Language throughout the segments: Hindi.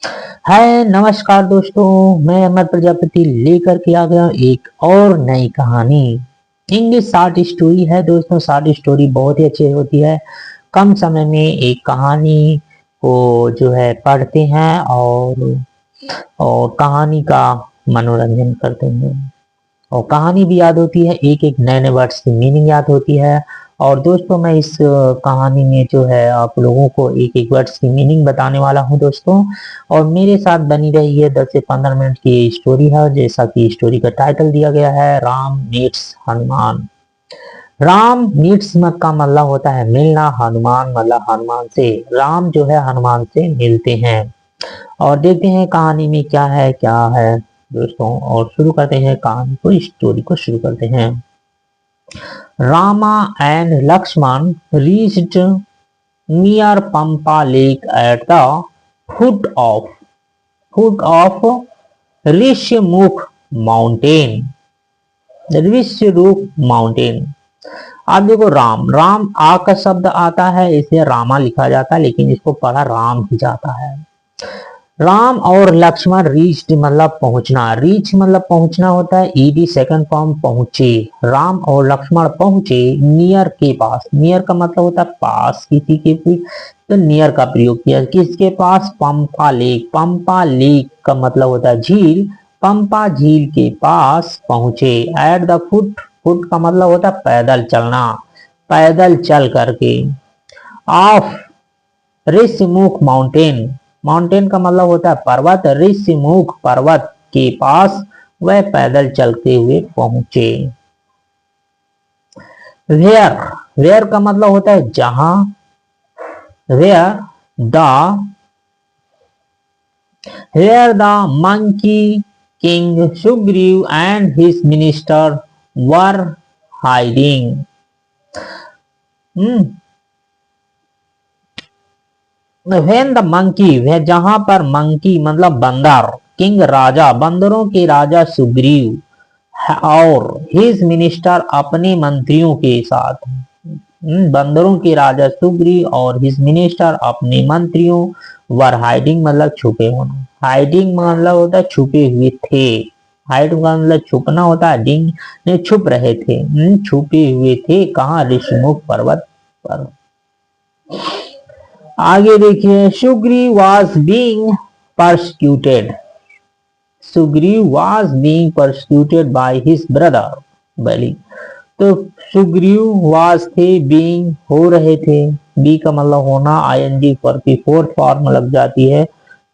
हाय नमस्कार दोस्तों, मैं अमर प्रजापति लेकर के आ गया एक और नई कहानी। इंग्लिश शॉर्ट स्टोरी है दोस्तों। शॉर्ट स्टोरी बहुत ही अच्छी होती है। कम समय में एक कहानी को जो है पढ़ते हैं और कहानी का मनोरंजन करते हैं और कहानी भी याद होती है। एक एक नए नए वर्ड्स की मीनिंग याद होती है। और दोस्तों मैं इस कहानी में जो है आप लोगों को एक एक वर्ड्स की मीनिंग बताने वाला हूं दोस्तों। और मेरे साथ बनी रही है 10 से 15 मिनट की स्टोरी है। जैसा कि स्टोरी का टाइटल दिया गया है, राम मीट्स हनुमान। राम मीट्स का मतलब होता है मिलना, हनुमान मतलब हनुमान से। राम जो है हनुमान से मिलते हैं और देखते हैं कहानी में क्या है दोस्तों। और शुरू करते हैं कहानी को, स्टोरी को शुरू करते हैं। Rama and Lakshman reached near Pampa Lake at the foot of Rishyamukh mountain. Rishyamukh mountain. आप देखो राम राम आ का शब्द आता है, इसे रामा लिखा जाता है, लेकिन इसको पढ़ा राम ही जाता है। राम और लक्ष्मण रीच्ड मतलब पहुंचना। रीच मतलब पहुंचना होता है, ईडी सेकंड फॉर्म पहुंचे। राम और लक्ष्मण पहुंचे नियर के पास। नियर का मतलब होता है पास, किसी के भी तो नियर का प्रयोग किया। किसके पास? पंपा लेक। पंपा लेक का मतलब होता है झील। पंपा झील के पास पहुंचे। एट द फुट, फुट का मतलब होता है पैदल चलना, पैदल चल करके। ऑफ ऋष्यमुख माउंटेन, माउंटेन का मतलब होता है पर्वत। ऋष्यमुख पर्वत के पास वह पैदल चलते हुए पहुंचे। वेयर, वेयर का मतलब होता है जहां। Where the monkey king Sugriva and his minister were hiding. When the monkey, वह जहां पर मंकी मतलब बंदर, किंग राजा, बंदरों के राजा सुग्रीव और हिज मिनिस्टर अपने मंत्रियों के साथ। बंदरों के राजा सुग्रीव और हिज मिनिस्टर अपने मंत्रियों वर हाइडिंग मतलब छुपे होना। हाइडिंग मतलब होता है छुपे हुए थे। हाइड का मतलब छुपना होता है, डिंग ने छुप रहे थे, छुपे हुए थे। कहाँ? ऋषिमुख पर्वत पर। आगे देखिए, Sugriva was being persecuted. Sugriva was being persecuted by his brother Bali. तो सुग्रीव वॉज थे, बींग हो रहे थे। बी का मतलब होना, आईएनजी पर की फोर्थ फॉर्म लग जाती है।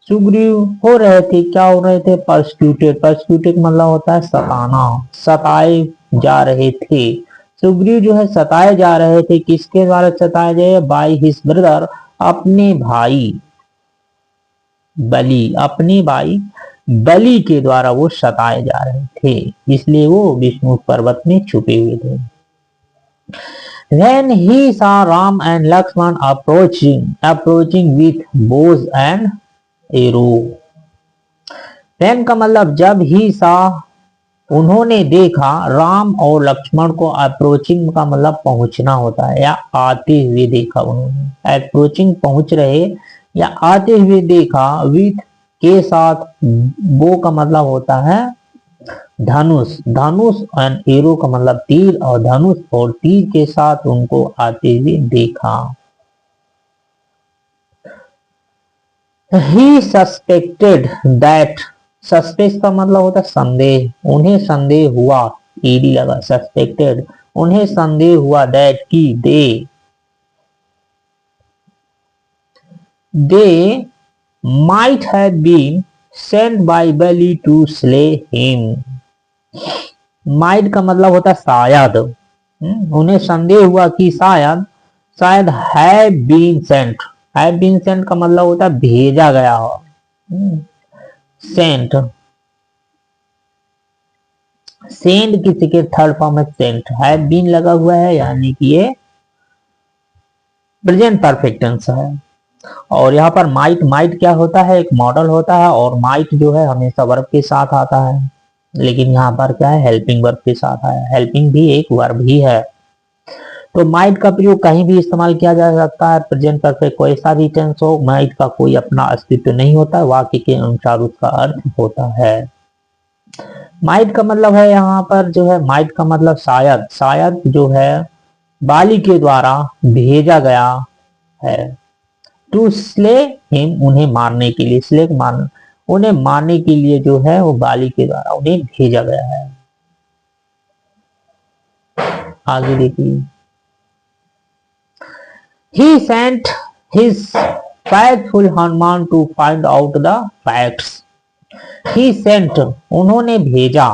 सुग्रीव हो रहे थे, क्या हो रहे थे? परसिक्यूटेड। परसिक्यूटेड मतलब होता है सताना, सताए जा रहे थे। सुग्रीव जो है सताए जा रहे थे। किसके द्वारा सताए जाए? बाय हिज ब्रदर, अपने भाई बलि, अपने भाई बलि के द्वारा वो सताए जा रहे थे, इसलिए वो विष्णु पर्वत में छुपे हुए थे। When he saw Ram and Lakshman approaching with bows and arrow. When का मतलब जब ही saw, उन्होंने देखा, राम और लक्ष्मण को। अप्रोचिंग का मतलब पहुंचना होता है या आते हुए देखा उन्होंने। अप्रोचिंग पहुंच रहे या आते हुए देखा। विथ के साथ, बो का मतलब होता है धनुष। धनुष एंड एरो का मतलब तीर, और धनुष और तीर के साथ उनको आते हुए देखा। ही सस्पेक्टेड दैट, सस्पेक्ट का मतलब होता है संदेह। उन्हें संदेह हुआ, ईडी लगा, सस्पेक्टेड उन्हें संदेह हुआ। दैट की they might have been sent by Bali to slay him. Might का मतलब होता है शायद। उन्हें संदेह हुआ कि शायद have been sent. Have been sent का मतलब होता है भेजा गया हो। सेंट, सेंड किसी के थर्ड फॉर्म में सेंट। हैव बीन लगा हुआ है यानी कि ये प्रेजेंट परफेक्ट टेंस है। और यहाँ पर माइट, माइट क्या होता है? एक मॉडल होता है, और माइट जो है हमेशा वर्ब के साथ आता है, लेकिन यहाँ पर क्या है? हेल्पिंग वर्ब के साथ आया। हेल्पिंग भी एक वर्ब ही है। तो माइट का प्रयोग कहीं भी इस्तेमाल किया जा सकता है। प्रेजेंट परफेक्ट कोई सा भी टेंस हो, माइट का कोई अपना अस्तित्व नहीं होता, वाक्य के अनुसार उसका अर्थ होता है। माइट का मतलब है यहाँ पर जो है, माइट का मतलब शायद, शायद जो है बाली के द्वारा भेजा गया है। टू स्ले हिम, उन्हें मारने के लिए, स्ले मारना, उन्हें मारने के लिए जो है वो बाली के द्वारा उन्हें भेजा गया है। आगे देखिए, he sent his faithful Hanuman to find out the facts. He sent, उन्होंने भेजा,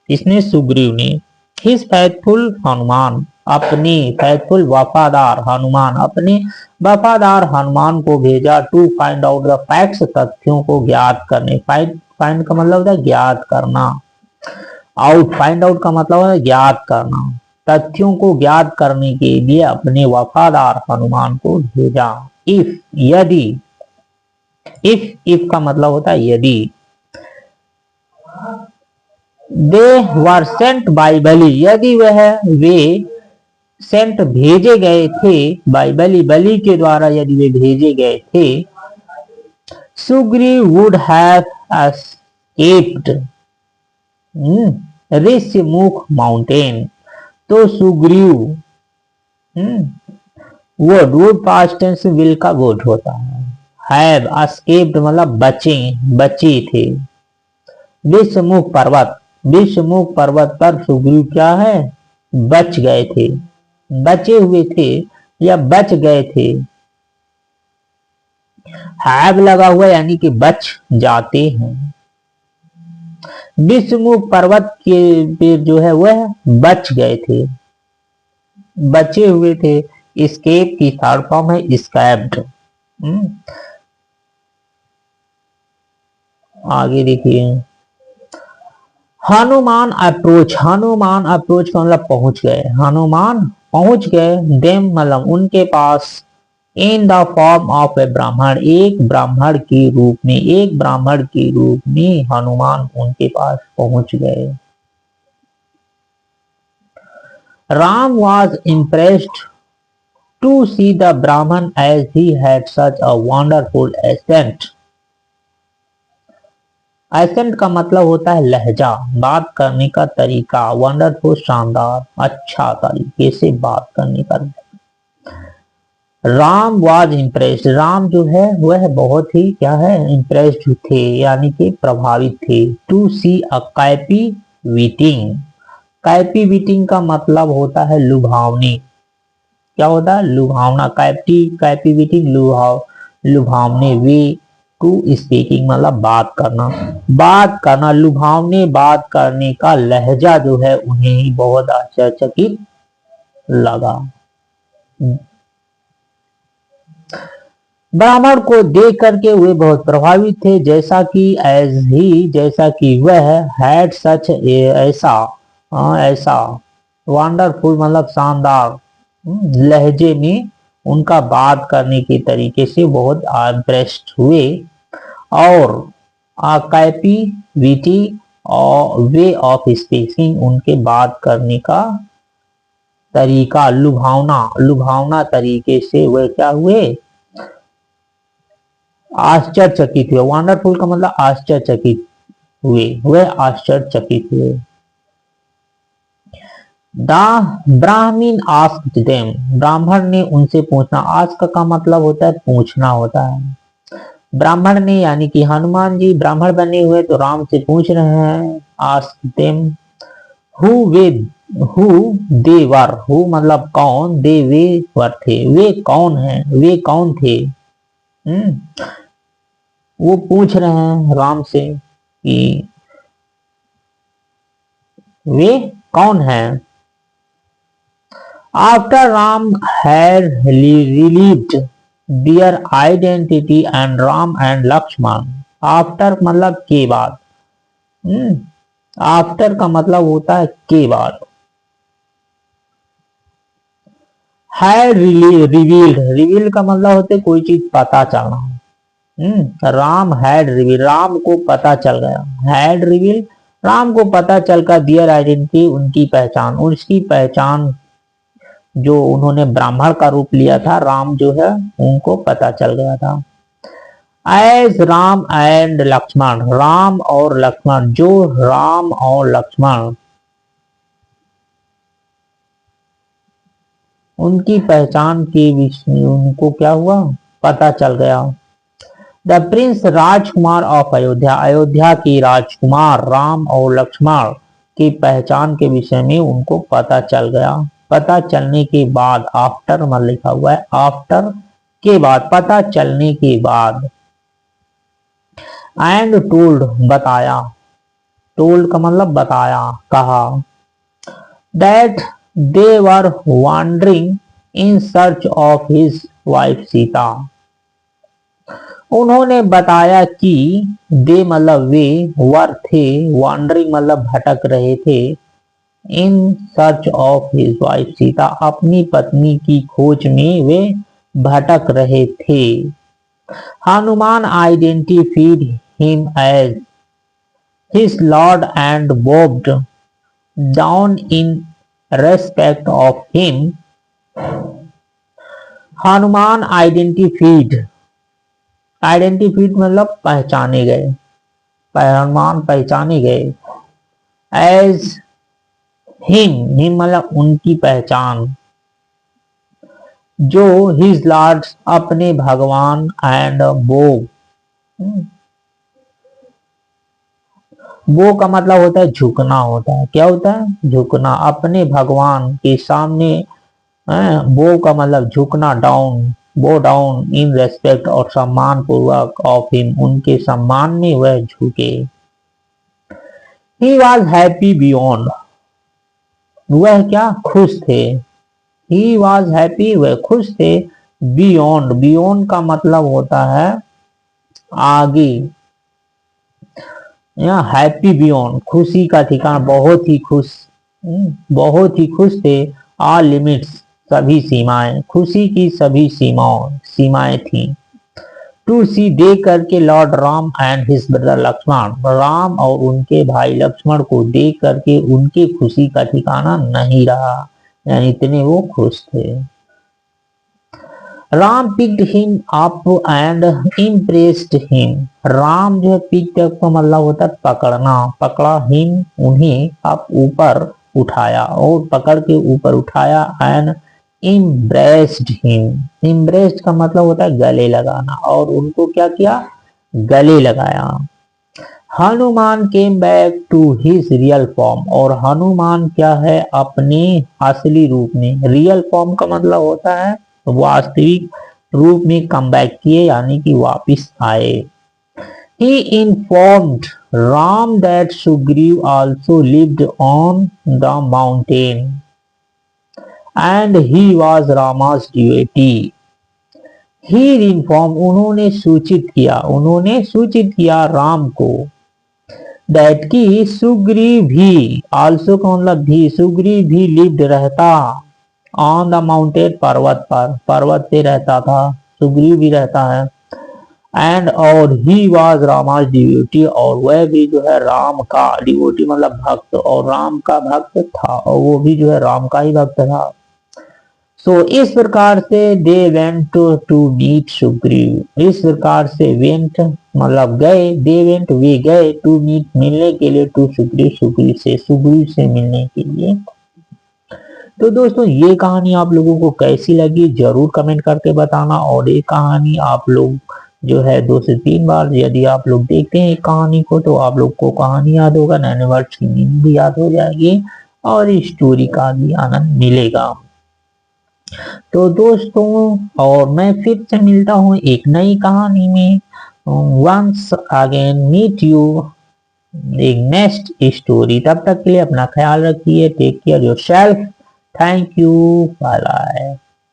इसने सुग्रीव ने, his faithful हनुमान, अपने faithful वफादार हनुमान, अपने वफादार हनुमान को भेजा to find out the facts, तथ्यों को ज्ञात करने। find का मतलब होता है ज्ञात करना, out, find out का मतलब है ज्ञात करना, तथ्यों को ज्ञात करने के लिए अपने वफादार हनुमान को भेजा। इफ, यदि, इफ का मतलब होता है यदि, दे वर सेंट बाय बलि, यदि वे सेंट भेजे गए थे, बाय बलि, बलि के द्वारा यदि वे भेजे गए थे, Sugriva would have escaped Rishyamukh mountain. तो Sugriva, would past tense will का वुड होता है, हैव एस्केप्ड मतलब बचे थे। विषमुख पर्वत, विषमुख पर्वत पर सुग्रीव क्या है, बच गए थे, बचे हुए थे या बच गए थे। हैव लगा हुआ यानी कि बच जाते हैं। विषमुख पर्वत के पे जो है वह बच गए थे, बचे हुए थे। एस्केप की थर्ड फॉर्म है एस्केप्ड। आगे देखिए, हनुमान अप्रोच, हनुमान अप्रोच का मतलब पहुंच गए, हनुमान पहुंच गए, देम मतलब उनके पास, इन द फॉर्म ऑफ ए ब्राह्मण, एक ब्राह्मण के रूप में, एक ब्राह्मण के रूप में हनुमान उनके पास पहुंच गए। Ram was impressed to see the brahmin as he had such a wonderful accent. Accent का मतलब होता है लहजा, बात करने का तरीका, वंडरफुल शानदार, अच्छा तरीके से बात करने का। राम वाज इम्प्रेस्ड, राम जो है वह बहुत ही क्या है, इम्प्रेस्ड थे यानी कि प्रभावित थे। टू सी अ कैपिविटिंग, कैपिविटिंग का मतलब होता है लुभावनी, क्या होता है लुभावना, कैपिविटिंग लुभावने। वे टू स्पीकिंग मतलब बात करना, बात करना, लुभावने बात करने का लहजा जो है उन्हें ही बहुत आश्चर्यचकित लगा। ब्राह्मण को देख करके वे बहुत प्रभावित थे, जैसा कि वह हैड सच, ऐसा, ऐसा वंडरफुल मतलब शानदार लहजे में उनका बात करने के तरीके से बहुत इम्प्रेस्ड हुए। और कैपिविटी और वे ऑफ स्पीकिंग, उनके बात करने का तरीका, लुभावना तरीके से वे क्या हुए, आश्चर्यचकित हुए। वंडरफुल का मतलब आश्चर्यचकित हुए, वह आश्चर्यचकित हुए। ब्राह्मण आस्क्ड देम, ब्राह्मण ने उनसे पूछना, आस्क का मतलब होता है पूछना होता है। ब्राह्मण ने यानी कि हनुमान जी ब्राह्मण बने हुए तो राम से पूछ रहे हैं, ask them who they were, who मतलब कौन, दे वे वर थे, वे कौन हैं, वे कौन थे। वो पूछ रहे हैं राम से कि वे कौन हैं। After Ram had relieved their identity and Ram and Lakshman, after मतलब के बाद, आफ्टर का मतलब होता है के बाद। हैड रिवील्ड, रिवील का मतलब होता है कोई चीज पता चलना। राम हैड रिवील, राम को पता चल गया, हैड रिवील राम को पता चलकर दियर आइडेंटिटी, उनकी पहचान, उसकी पहचान जो उन्होंने ब्राह्मण का रूप लिया था, राम जो है उनको पता चल गया था। एज राम एंड लक्ष्मण, राम और लक्ष्मण, जो राम और लक्ष्मण उनकी पहचान के विषय उनको क्या हुआ, पता चल गया। The Prince Rajkumar of Ayodhya, Ayodhya की राजकुमार राम और लक्ष्मण की पहचान के विषय में उनको पता चल गया। पता चलने के बाद, आफ्टर में लिखा हुआ है, आफ्टर के बाद, पता चलने के बाद। एंड टोल्ड, बताया, टोल्ड का मतलब बताया, कहा। That they were wandering in search of his wife Sita, उन्होंने बताया कि दे मतलब वे, वर थे, वॉन्डरिंग मतलब भटक रहे थे, in search of his wife Sita, अपनी पत्नी की खोज में वे भटक रहे थे। Hanuman identified him as his lord and bowed down in respect of him. Hanuman identified, identified मतलब पहचाने गए, हनुमान पहचाने गए। एज हिम, हिम मतलब उनकी पहचान, जो हिज लॉर्ड अपने भगवान, एंड बो का मतलब होता है झुकना होता है, क्या होता है, झुकना, अपने भगवान के सामने। बो का मतलब झुकना, डाउन, बो डाउन इन रेस्पेक्ट और सम्मान पूर्वक ऑफ हिम, उनके सम्मान में वह झुके। ही वॉज हैप्पी बियॉन्ड, वह क्या, खुश थे। ही वॉज हैप्पी, वह खुश थे। बियॉन्ड, बियॉन्ड का मतलब होता है आगे, या हैप्पी बियॉन्ड, खुशी का ठिकाना, बहुत ही खुश, बहुत ही खुश थे। ऑल लिमिट्स, सभी सीमाएं, खुशी की सभी सीमाएं थी। टू सी, देख करके, lord Ram and his brother Lakshman, Ram और उनके भाई लक्ष्मण को देख करके उनकी खुशी का ठिकाना नहीं रहा, यानी इतने वो खुश थे। Ram picked him up and impressed him, Ram जो है पिक्ड अप का मतलब होता है पकड़ना, पकड़ा, हिम उन्हें, अप ऊपर उठाया, और पकड़ के ऊपर उठाया, एंड इम्ब्रेस्ड हिम, इम्ब्रेस्ड का मतलब होता है गले लगाना, और उनको क्या किया, गले लगाया। Hanuman came back to his real form, और हनुमान क्या है, अपने असली रूप में, रियल फॉर्म का मतलब होता है वास्तविक रूप में कम बैक किए, यानी कि वापिस आए। He informed Ram that Sugriv also lived on the mountain and he was Rama's devotee. He informed, उन्होंने सूचित किया राम को, दैट की सुग्रीव भी, आल्सो का मतलब भी, सुग्रीव भी लिव्ड रहता, ऑन द माउंटेन, पर्वत पर, पर्वत पे रहता था, सुग्रीव भी रहता है। एंड और ही वाज रामाज डिवोटी, और वह भी जो है राम का, डिवोटी मतलब भक्त, और राम का भक्त था, और वो भी जो है राम का ही भक्त था। सो इस प्रकार से they went to meet Sugriva, इस प्रकार से वेंट मतलब गए, दे वेंट वे गए, टू मीट मिलने के लिए, टू सुग्रीव, सुग्रीव से मिलने के लिए। तो दोस्तों ये कहानी आप लोगों को कैसी लगी जरूर कमेंट करके बताना, और ये कहानी आप लोग जो है 2 से 3 बार यदि आप लोग देखते हैं कहानी को, तो आप लोग को कहानी याद होगा, नए वर्ड्स की मीनिंग भी याद हो जाएगी, और इस स्टोरी का भी आनंद मिलेगा। तो दोस्तों, और मैं फिर से मिलता हूँ एक नई कहानी में। वंस अगेन मीट यू एक नेक्स्ट स्टोरी। तब तक के लिए अपना ख्याल रखिए, take care yourself, thank you, bye bye.